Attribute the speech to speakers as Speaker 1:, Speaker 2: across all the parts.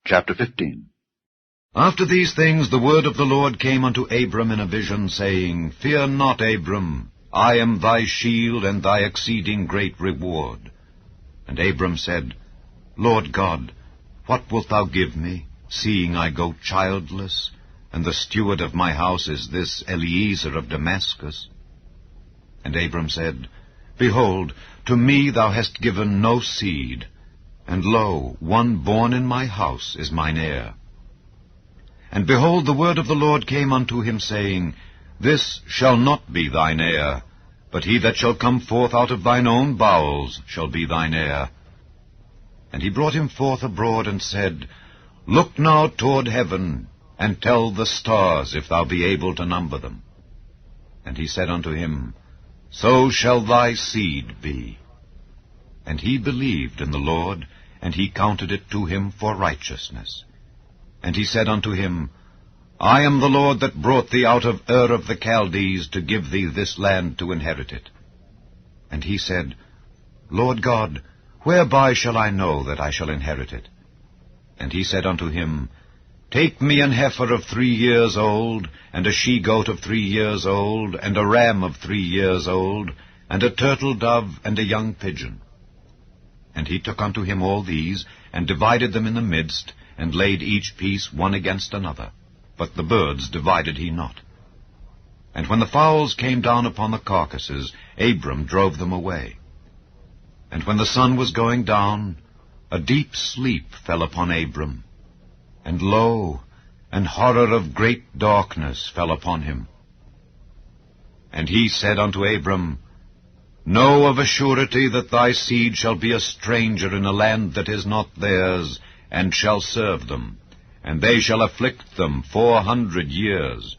Speaker 1: Chapter 15.
Speaker 2: After these things the word of the Lord came unto Abram in a vision, saying, Fear not, Abram, I am thy shield and thy exceeding great reward. And Abram said, Lord God, what wilt thou give me, seeing I go childless, and the steward of my house is this Eliezer of Damascus? And Abram said, Behold, to me thou hast given no seed, and lo, one born in my house is mine heir. And behold, the word of the Lord came unto him, saying, This shall not be thine heir, but he that shall come forth out of thine own bowels shall be thine heir. And he brought him forth abroad, and said, Look now toward heaven, and tell the stars, if thou be able to number them. And he said unto him, So shall thy seed be. And he believed in the Lord, and he counted it to him for righteousness. And he said unto him, I am the Lord that brought thee out of Ur of the Chaldees to give thee this land to inherit it. And he said, Lord God, whereby shall I know that I shall inherit it? And he said unto him, Take me an heifer of 3 years old, and a she-goat of 3 years old, and a ram of 3 years old, and a turtle dove, and a young pigeon. And he took unto him all these, and divided them in the midst, and laid each piece one against another. But the birds divided he not. And when the fowls came down upon the carcasses, Abram drove them away. And when the sun was going down, a deep sleep fell upon Abram. And lo, an horror of great darkness fell upon him. And he said unto Abram, Know of a surety that thy seed shall be a stranger in a land that is not theirs, and shall serve them, and they shall afflict them 400 years.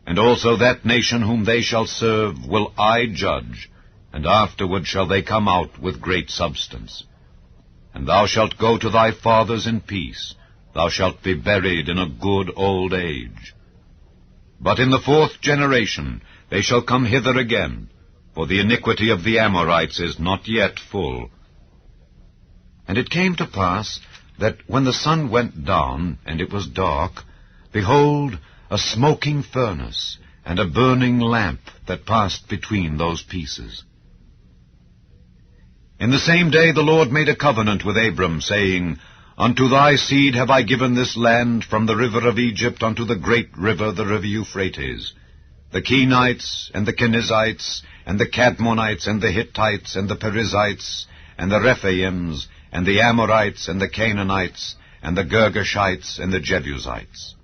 Speaker 2: And also that nation whom they shall serve will I judge, and afterward shall they come out with great substance. And thou shalt go to thy fathers in peace, thou shalt be buried in a good old age. But in the 4th generation they shall come hither again, for the iniquity of the Amorites is not yet full. And it came to pass that when the sun went down, and it was dark, behold, a smoking furnace, and a burning lamp that passed between those pieces. In the same day the Lord made a covenant with Abram, saying, Unto thy seed have I given this land, from the river of Egypt unto the great river, the river Euphrates, the Kenites, and the Kenizzites, and the Cadmonites, and the Hittites, and the Perizzites, and the Rephaims, and the Amorites, and the Canaanites, and the Girgashites, and the Jebusites.